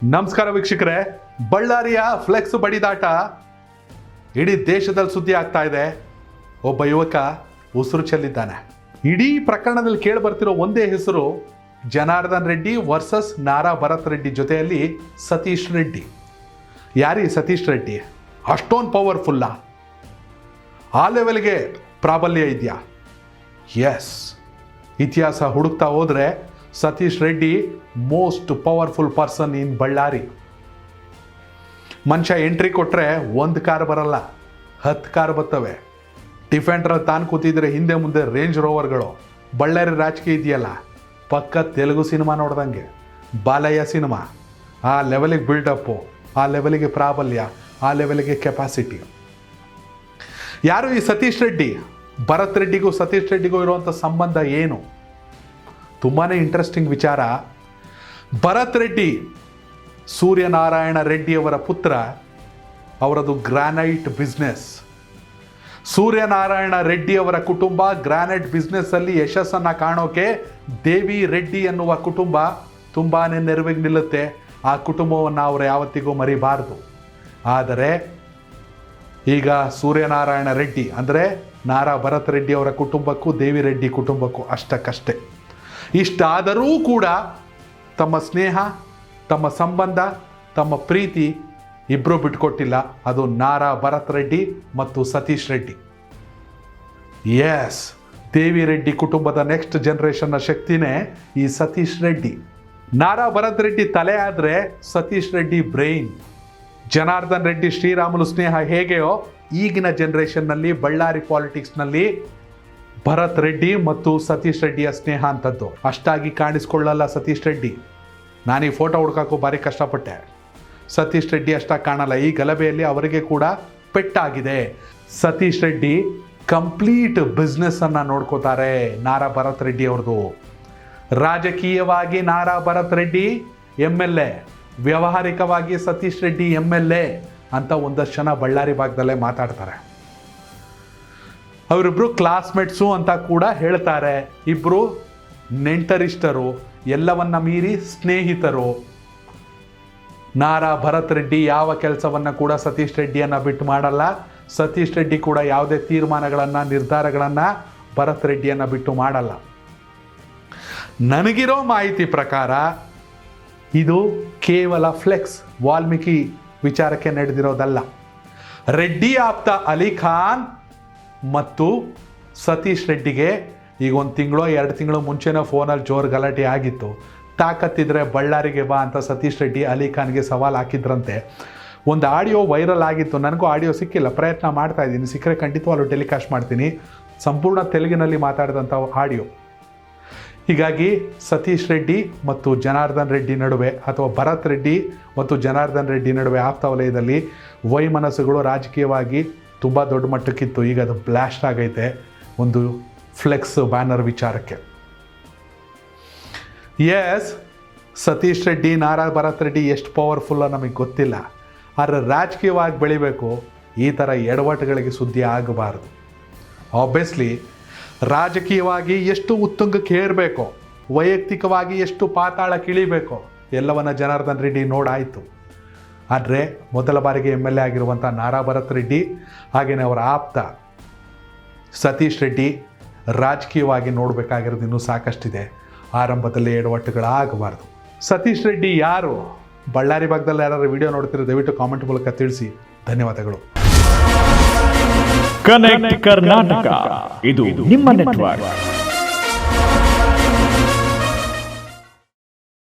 ನಮಸ್ಕಾರ ವೀಕ್ಷಕರೇ, ಬಳ್ಳಾರಿಯ ಫ್ಲೆಕ್ಸ್ ಬಡಿದಾಟ ಇಡೀ ದೇಶದಲ್ಲಿ ಸುದ್ದಿ ಆಗ್ತಾ ಇದೆ. ಒಬ್ಬ ಯುವಕ ಉಸಿರು ಚೆಲ್ಲಿದ್ದಾನೆ. ಇಡೀ ಪ್ರಕರಣದಲ್ಲಿ ಕೇಳಿ ಬರ್ತಿರೋ ಒಂದೇ ಹೆಸರು, ಜನಾರ್ದನ್ ರೆಡ್ಡಿ ವರ್ಸಸ್ ನಾರಾ ಭರತ್ ರೆಡ್ಡಿ ಜೊತೆಯಲ್ಲಿ ಸತೀಶ್ ರೆಡ್ಡಿ. ಯಾರೀ ಸತೀಶ್ ರೆಡ್ಡಿ? ಅಷ್ಟೊಂದು ಪವರ್ಫುಲ್ಲ? ಆ ಲೆವೆಲ್ಗೆ ಪ್ರಾಬಲ್ಯ ಇದೆಯಾ? ಎಸ್, ಇತಿಹಾಸ ಹುಡುಕ್ತಾ ಹೋದರೆ Satish Reddy most powerful person in Ballari. ಮನುಷ್ಯ ಎಂಟ್ರಿ ಕೊಟ್ಟರೆ 1 ಕಾರ್ ಬರಲ್ಲ, 10 ಕಾರ್ ಬರ್ತವೆ. ಡಿಫೆಂಡ್ರಲ್ಲಿ ತಾನು ಕೂತಿದ್ರೆ ಹಿಂದೆ ಮುಂದೆ ರೇಂಜ್ ರೋವರ್ಗಳು. ಬಳ್ಳಾರಿ ರಾಜಕೀಯ ಇದೆಯಲ್ಲ, ಪಕ್ಕ ತೆಲುಗು ಸಿನಿಮಾ ನೋಡ್ದಂಗೆ. ಬಾಲಯ್ಯ ಸಿನಿಮಾ. ಆ ಲೆವೆಲಿಗೆ ಬಿಲ್ಡಪ್ಪು, ಆ ಲೆವೆಲಿಗೆ ಪ್ರಾಬಲ್ಯ, ಆ ಲೆವೆಲಿಗೆ ಕೆಪಾಸಿಟಿ. ಯಾರು ಈ ಸತೀಶ್ ರೆಡ್ಡಿ? ಭರತ್ ರೆಡ್ಡಿಗೂ ಸತೀಶ್ ರೆಡ್ಡಿಗೂ ಇರುವಂಥ ಸಂಬಂಧ ಏನು? ತುಂಬಾ ಇಂಟ್ರೆಸ್ಟಿಂಗ್ ವಿಚಾರ. ಭರತ್ ರೆಡ್ಡಿ ಸೂರ್ಯನಾರಾಯಣ ರೆಡ್ಡಿಯವರ ಪುತ್ರ. ಅವರದು ಗ್ರಾನೈಟ್ ಬಿಸ್ನೆಸ್. ಸೂರ್ಯನಾರಾಯಣ ರೆಡ್ಡಿಯವರ ಕುಟುಂಬ ಗ್ರಾನೈಟ್ ಬಿಸ್ನೆಸ್ಸಲ್ಲಿ ಯಶಸ್ಸನ್ನು ಕಾಣೋಕೆ ದೇವಿ ರೆಡ್ಡಿ ಎನ್ನುವ ಕುಟುಂಬ ತುಂಬಾ ನೆರವಿಗೆ ನಿಲ್ಲುತ್ತೆ. ಆ ಕುಟುಂಬವನ್ನು ಅವರು ಯಾವತ್ತಿಗೂ ಮರಿಬಾರದು. ಆದರೆ ಈಗ ಸೂರ್ಯನಾರಾಯಣ ರೆಡ್ಡಿ ಅಂದರೆ ನಾರಾ ಭರತ್ ರೆಡ್ಡಿ ಅವರ ಕುಟುಂಬಕ್ಕೂ ದೇವಿ ರೆಡ್ಡಿ ಕುಟುಂಬಕ್ಕೂ ಅಷ್ಟಕ್ಕಷ್ಟೇ. ಇಷ್ಟಾದರೂ ಕೂಡ ತಮ್ಮ ಸ್ನೇಹ, ತಮ್ಮ ಸಂಬಂಧ, ತಮ್ಮ ಪ್ರೀತಿ ಇಬ್ಬರೂ ಬಿಟ್ಕೊಟ್ಟಿಲ್ಲ. ಅದು ನಾರಾ ಭರತ್ ರೆಡ್ಡಿ ಮತ್ತು ಸತೀಶ್ ರೆಡ್ಡಿ. ಎಸ್, ದೇವಿ ರೆಡ್ಡಿ ಕುಟುಂಬದ ನೆಕ್ಸ್ಟ್ ಜನರೇಷನ್ನ ಶಕ್ತಿನೇ ಈ ಸತೀಶ್ ರೆಡ್ಡಿ. ನಾರಾ ಭರತ್ ರೆಡ್ಡಿ ತಲೆ ಆದರೆ ಸತೀಶ್ ರೆಡ್ಡಿ ಬ್ರೈನ್. ಜನಾರ್ದನ್ ರೆಡ್ಡಿ ಶ್ರೀರಾಮುಲು ಸ್ನೇಹ ಹೇಗೆಯೋ ಈಗಿನ ಜನರೇಷನ್ನಲ್ಲಿ ಬಳ್ಳಾರಿ ಪಾಲಿಟಿಕ್ಸ್ನಲ್ಲಿ ಭರತ್ ರೆಡ್ಡಿ ಮತ್ತು ಸತೀಶ್ ರೆಡ್ಡಿಯ ಸ್ನೇಹ ಅಂಥದ್ದು. ಅಷ್ಟಾಗಿ ಕಾಣಿಸ್ಕೊಳ್ಳಲ್ಲ ಸತೀಶ್ ರೆಡ್ಡಿ. ನಾನು ಈ ಫೋಟೋ ಹುಡ್ಕೋಕ್ಕೂ ಭಾರಿ ಕಷ್ಟಪಟ್ಟೆ. ಸತೀಶ್ ರೆಡ್ಡಿ ಅಷ್ಟಾಗಿ ಕಾಣಲ್ಲ. ಈ ಗಲಭೆಯಲ್ಲಿ ಅವರಿಗೆ ಕೂಡ ಪೆಟ್ಟಾಗಿದೆ. ಸತೀಶ್ ರೆಡ್ಡಿ ಕಂಪ್ಲೀಟ್ ಬಿಸ್ನೆಸ್ಸನ್ನು ನೋಡ್ಕೋತಾರೆ ನಾರಾ ಭರತ್ ರೆಡ್ಡಿ ಅವ್ರದ್ದು. ರಾಜಕೀಯವಾಗಿ ನಾರಾ ಭರತ್ ರೆಡ್ಡಿ MLA, ವ್ಯಾವಹಾರಿಕವಾಗಿ ಸತೀಶ್ ರೆಡ್ಡಿ MLA ಅಂತ ಒಂದಷ್ಟು ಜನ ಬಳ್ಳಾರಿ ಭಾಗದಲ್ಲೇ ಮಾತಾಡ್ತಾರೆ. ಅವರಿಬ್ಬರು ಕ್ಲಾಸ್ಮೇಟ್ಸು ಅಂತ ಕೂಡ ಹೇಳ್ತಾರೆ. ಇಬ್ಬರು ನೆಂಟರಿಷ್ಟರು, ಎಲ್ಲವನ್ನ ಮೀರಿ ಸ್ನೇಹಿತರು. ನಾರಾ ಭರತ್ ರೆಡ್ಡಿ ಯಾವ ಕೆಲಸವನ್ನು ಕೂಡ ಸತೀಶ್ ರೆಡ್ಡಿಯನ್ನು ಬಿಟ್ಟು ಮಾಡಲ್ಲ. ಸತೀಶ್ ರೆಡ್ಡಿ ಕೂಡ ಯಾವುದೇ ತೀರ್ಮಾನಗಳನ್ನು, ನಿರ್ಧಾರಗಳನ್ನು ಭರತ್ ರೆಡ್ಡಿಯನ್ನು ಬಿಟ್ಟು ಮಾಡಲ್ಲ. ನನಗಿರೋ ಮಾಹಿತಿ ಪ್ರಕಾರ ಇದು ಕೇವಲ ಫ್ಲೆಕ್ಸ್, ವಾಲ್ಮೀಕಿ ವಿಚಾರಕ್ಕೆ ನಡೆದಿರೋದಲ್ಲ. ರೆಡ್ಡಿ ಆಪ್ತ ಅಲಿ ಖಾನ್ ಮತ್ತು ಸತೀಶ್ ರೆಡ್ಡಿಗೆ ಈಗ 1 ತಿಂಗಳು 2 ತಿಂಗಳು ಮುಂಚೆನೇ ಫೋನಲ್ಲಿ ಜೋರು ಗಲಾಟೆ ಆಗಿತ್ತು. ತಾಕತ್ತಿದ್ರೆ ಬಳ್ಳಾರಿಗೆ ಬಾ ಅಂತ ಸತೀಶ್ ರೆಡ್ಡಿ ಅಲಿ ಖಾನ್ಗೆ ಸವಾಲು ಹಾಕಿದ್ರಂತೆ. ಒಂದು ಆಡಿಯೋ ವೈರಲ್ ಆಗಿತ್ತು. ನನಗೂ ಆಡಿಯೋ ಸಿಕ್ಕಿಲ್ಲ, ಪ್ರಯತ್ನ ಮಾಡ್ತಾ ಇದ್ದೀನಿ. ಸಿಕ್ಕರೆ ಖಂಡಿತವಾಗ್ಲೂ ಟೆಲಿಕಾಸ್ಟ್ ಮಾಡ್ತೀನಿ. ಸಂಪೂರ್ಣ ತೆಲುಗಿನಲ್ಲಿ ಮಾತಾಡಿದಂಥ ಆಡಿಯೋ. ಹೀಗಾಗಿ ಸತೀಶ್ ರೆಡ್ಡಿ ಮತ್ತು ಜನಾರ್ದನ್ ರೆಡ್ಡಿ ನಡುವೆ, ಅಥವಾ ಭರತ್ ರೆಡ್ಡಿ ಮತ್ತು ಜನಾರ್ದನ್ ರೆಡ್ಡಿ ನಡುವೆ ಆಪ್ತ ವಲಯದಲ್ಲಿ ವೈಮನಸ್ಸುಗಳು ರಾಜಕೀಯವಾಗಿ ತುಂಬ ದೊಡ್ಡ ಮಟ್ಟಕ್ಕಿತ್ತು. ಈಗ ಅದು ಬ್ಲಾಸ್ಟ್ ಆಗೈತೆ ಒಂದು ಫ್ಲೆಕ್ಸ್ ಬ್ಯಾನರ್ ವಿಚಾರಕ್ಕೆ. ಎಸ್, ಸತೀಶ್ ರೆಡ್ಡಿ, ನಾರಾ ಭರತ್ ರೆಡ್ಡಿ ಎಷ್ಟು ಪವರ್ಫುಲ್ಲ ನಮಗೆ ಗೊತ್ತಿಲ್ಲ. ಆದರೆ ರಾಜಕೀಯವಾಗಿ ಬೆಳಿಬೇಕು, ಈ ಥರ ಎಡವಟ್ಟುಗಳಿಗೆ ಸುದ್ದಿ ಆಗಬಾರ್ದು. ಆಬ್ವಿಯಸ್ಲಿ ರಾಜಕೀಯವಾಗಿ ಎಷ್ಟು ಉತ್ತುಂಗಕ್ಕೆ ಏರಬೇಕು, ವೈಯಕ್ತಿಕವಾಗಿ ಎಷ್ಟು ಪಾತಾಳ ಕಿಳಿಬೇಕು, ಎಲ್ಲವನ್ನ ಜನಾರ್ದನ್ ರೆಡ್ಡಿ ನೋಡಾಯಿತು. ಆದರೆ ಮೊದಲ ಬಾರಿಗೆ MLA ಆಗಿರುವಂಥ ನಾರಾ ಭರತ್ ರೆಡ್ಡಿ ಹಾಗೆಯೇ ಅವರ ಆಪ್ತ ಸತೀಶ್ ರೆಡ್ಡಿ ರಾಜಕೀಯವಾಗಿ ನೋಡಬೇಕಾಗಿರೋದು ಇನ್ನೂ ಸಾಕಷ್ಟಿದೆ. ಆರಂಭದಲ್ಲಿ ಎಡವಟ್ಟುಗಳಾಗಬಾರ್ದು. ಸತೀಶ್ ರೆಡ್ಡಿ ಯಾರು? ಬಳ್ಳಾರಿ ಭಾಗದಲ್ಲಿ ಯಾರು ವಿಡಿಯೋ ನೋಡ್ತಿರೋ ದಯವಿಟ್ಟು ಕಾಮೆಂಟ್ ಮೂಲಕ ತಿಳಿಸಿ. ಧನ್ಯವಾದಗಳು. ಕನೆಕ್ಟ್ ಕರ್ನಾಟಕ, ಇದು ನಿಮ್ಮ ನೆಟ್ವರ್ಕ್.